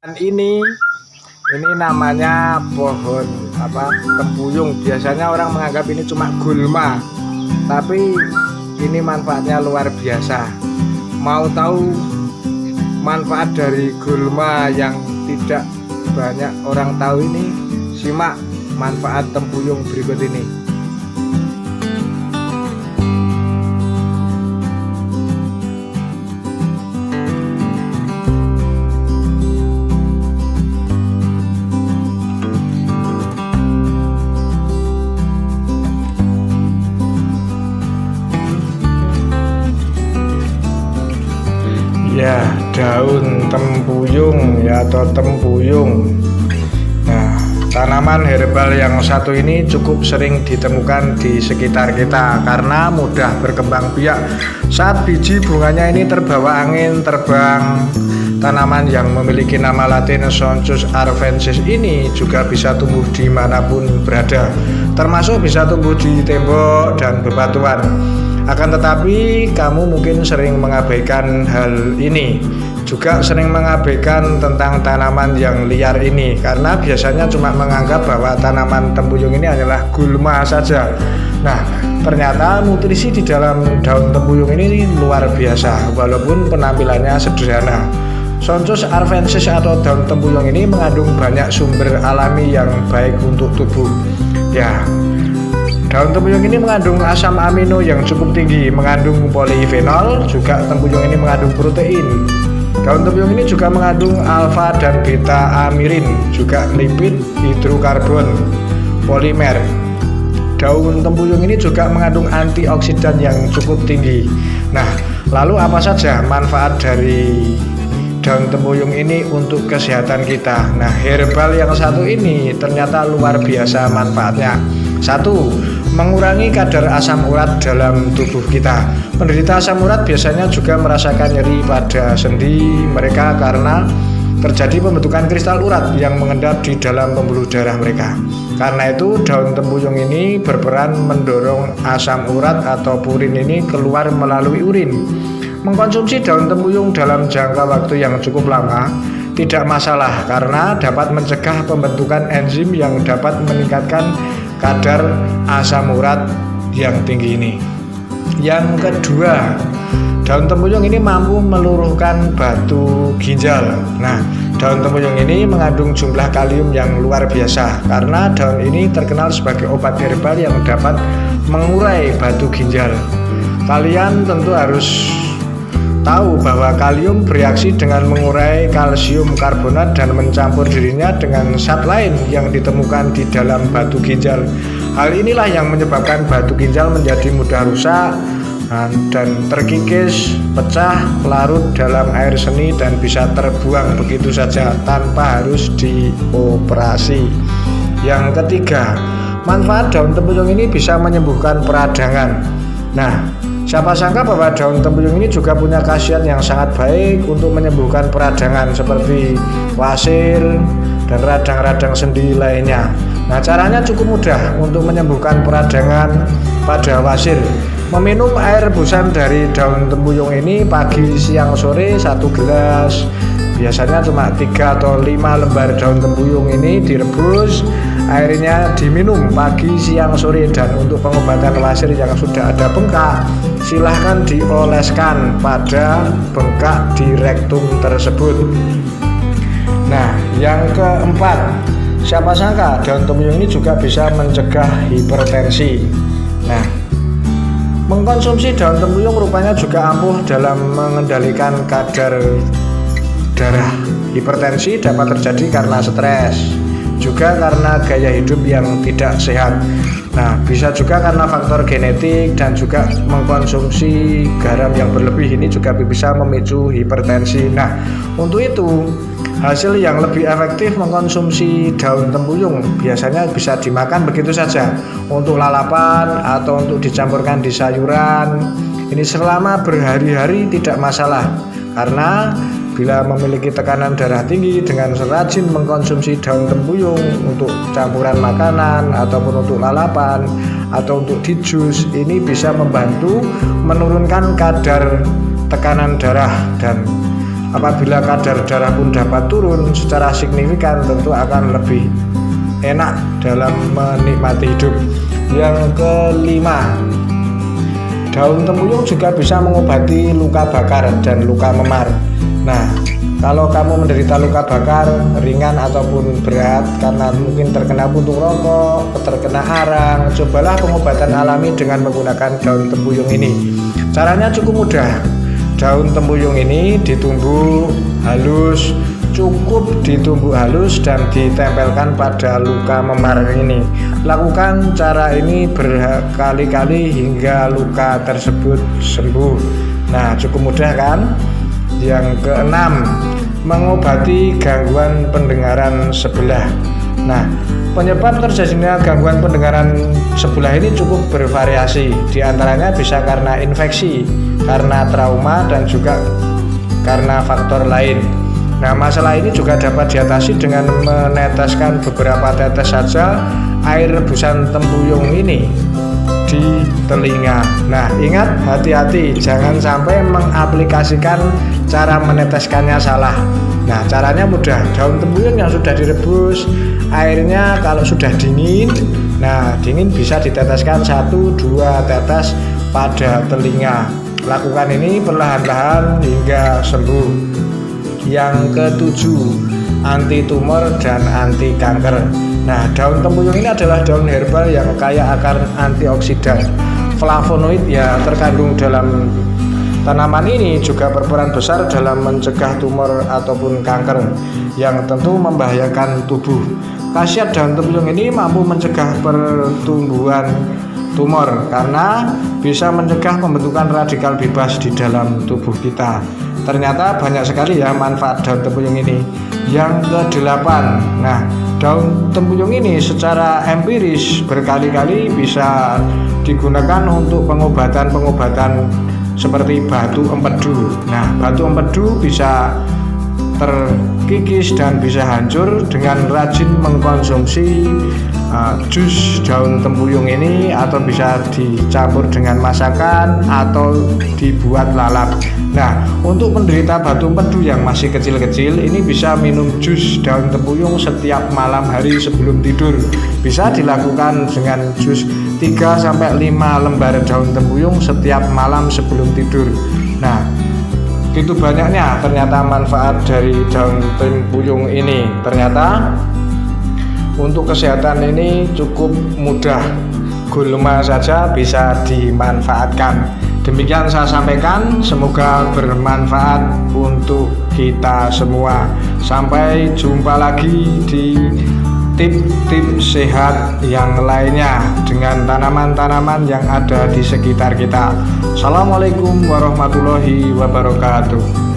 Ini namanya pohon tempuyung. Biasanya orang menganggap ini cuma gulma, tapi ini manfaatnya luar biasa. Mau tahu manfaat dari gulma yang tidak banyak orang tahu ini? Simak manfaat tempuyung berikut ini. Ya, daun tempuyung atau tempuyung. Nah, tanaman herbal yang satu ini cukup sering ditemukan di sekitar kita karena mudah berkembang biak. Saat biji bunganya ini terbawa angin terbang. Tanaman yang memiliki nama Latin Sonchus arvensis ini juga bisa tumbuh dimanapun berada, termasuk bisa tumbuh di tembok dan bebatuan. Akan tetapi kamu mungkin sering mengabaikan hal ini, juga sering mengabaikan tentang tanaman yang liar ini karena biasanya cuma menganggap bahwa tanaman tempuyung ini adalah gulma saja. Nah, ternyata nutrisi di dalam daun tempuyung ini luar biasa walaupun penampilannya sederhana. Sonchus arvensis atau daun tempuyung ini mengandung banyak sumber alami yang baik untuk tubuh. Ya, daun tempuyung ini mengandung asam amino yang cukup tinggi, mengandung polifenol, juga tempuyung ini mengandung protein. Daun tempuyung ini juga mengandung alfa dan beta amirin, juga lipid, hidrokarbon, polimer. Daun tempuyung ini juga mengandung antioksidan yang cukup tinggi. Nah, lalu apa saja manfaat dari daun tempuyung ini untuk kesehatan kita? Nah, herbal yang satu ini ternyata luar biasa manfaatnya. Satu, mengurangi kadar asam urat dalam tubuh kita. Penderita asam urat biasanya juga merasakan nyeri pada sendi mereka karena terjadi pembentukan kristal urat yang mengendap di dalam pembuluh darah mereka. Karena itu daun tempuyung ini berperan mendorong asam urat atau purin ini keluar melalui urin. Mengkonsumsi daun tempuyung dalam jangka waktu yang cukup lama tidak masalah karena dapat mencegah pembentukan enzim yang dapat meningkatkan kadar asam urat yang tinggi ini. Yang kedua, daun tempuyung ini mampu meluruhkan batu ginjal. Nah, daun tempuyung ini mengandung jumlah kalium yang luar biasa karena daun ini terkenal sebagai obat herbal yang dapat mengurai batu ginjal. Kalian tentu harus tahu bahwa kalium bereaksi dengan mengurai kalsium karbonat dan mencampur dirinya dengan zat lain yang ditemukan di dalam batu ginjal. Hal inilah yang menyebabkan batu ginjal menjadi mudah rusak dan terkikis, pecah, larut dalam air seni dan bisa terbuang begitu saja tanpa harus dioperasi. Yang ketiga, manfaat daun tempuyung ini bisa menyembuhkan peradangan. Nah, siapa sangka bahwa daun tempuyung ini juga punya khasiat yang sangat baik untuk menyembuhkan peradangan seperti wasir dan radang-radang sendi lainnya. Nah, caranya cukup mudah untuk menyembuhkan peradangan pada wasir. Meminum air rebusan dari daun tempuyung ini pagi, siang, sore 1 gelas. Biasanya cuma 3 atau 5 lembar daun tempuyung ini direbus, airnya diminum pagi, siang, sore. Dan untuk pengobatan wasir yang sudah ada bengkak, silahkan dioleskan pada bengkak di rektum tersebut. Nah, yang keempat, siapa sangka daun tempuyung ini juga bisa mencegah hipertensi. Nah, mengkonsumsi daun tempuyung rupanya juga ampuh dalam mengendalikan kadar darah. Hipertensi dapat terjadi karena stres, juga karena gaya hidup yang tidak sehat. Nah, bisa juga karena faktor genetik dan juga mengkonsumsi garam yang berlebih ini juga bisa memicu hipertensi. Nah, untuk itu hasil yang lebih efektif mengkonsumsi daun tempuyung biasanya bisa dimakan begitu saja untuk lalapan atau untuk dicampurkan di sayuran. Ini selama berhari-hari tidak masalah karena bila memiliki tekanan darah tinggi dengan rajin mengkonsumsi daun tempuyung untuk campuran makanan ataupun untuk lalapan atau untuk di jus, ini bisa membantu menurunkan kadar tekanan darah dan Apabila kadar darah pun dapat turun secara signifikan, tentu akan lebih enak dalam menikmati hidup. Yang kelima, daun tempuyung juga bisa mengobati luka bakar dan luka memar. Nah, kalau kamu menderita luka bakar ringan ataupun berat karena mungkin terkena puntung rokok, terkena arang, cobalah pengobatan alami dengan menggunakan daun tempuyung ini. Caranya cukup mudah. Daun tempuyung ini ditumbuk halus, cukup ditumbuk halus dan ditempelkan pada luka memar ini. Lakukan cara ini berkali-kali hingga luka tersebut sembuh. Nah, cukup mudah kan? Yang keenam, mengobati gangguan pendengaran sebelah. Nah, penyebab terjadinya gangguan pendengaran sebelah ini cukup bervariasi. Di antaranya bisa karena infeksi, karena trauma, dan juga karena faktor lain. Nah, masalah ini juga dapat diatasi dengan meneteskan beberapa tetes saja air rebusan tempuyung ini di telinga. Nah, ingat, hati-hati, jangan sampai mengaplikasikan cara meneteskannya salah. Nah, caranya mudah. Daun tempuyung yang sudah direbus, airnya kalau sudah dingin, nah dingin bisa diteteskan 1-2 tetes pada telinga. Lakukan ini perlahan-lahan hingga sembuh. Yang ketujuh, anti tumor dan anti kanker. Nah, daun tempuyung ini adalah daun herbal yang kaya akan antioksidan. Flavonoid ya terkandung dalam tanaman ini juga berperan besar dalam mencegah tumor ataupun kanker yang tentu membahayakan tubuh. Khasiat daun tempuyung ini mampu mencegah pertumbuhan tumor karena bisa mencegah pembentukan radikal bebas di dalam tubuh kita. Ternyata banyak sekali ya manfaat daun tempuyung ini. Yang kedelapan, nah daun tempuyung ini secara empiris berkali-kali bisa digunakan untuk pengobatan seperti batu empedu. Nah, batu empedu bisa terkikis dan bisa hancur dengan rajin mengkonsumsi jus daun tempuyung ini, atau bisa dicampur dengan masakan atau dibuat lalap. Nah, untuk penderita batu empedu yang masih kecil-kecil ini bisa minum jus daun tempuyung setiap malam hari sebelum tidur. Bisa dilakukan dengan jus 3-5 lembar daun tempuyung setiap malam sebelum tidur. Nah, begitu banyaknya ternyata manfaat dari daun tempuyung ini. Ternyata untuk kesehatan ini cukup mudah, gulma saja bisa dimanfaatkan. Demikian saya sampaikan, semoga bermanfaat untuk kita semua. Sampai jumpa lagi di tip-tip sehat yang lainnya dengan tanaman-tanaman yang ada di sekitar kita. Assalamualaikum warahmatullahi wabarakatuh.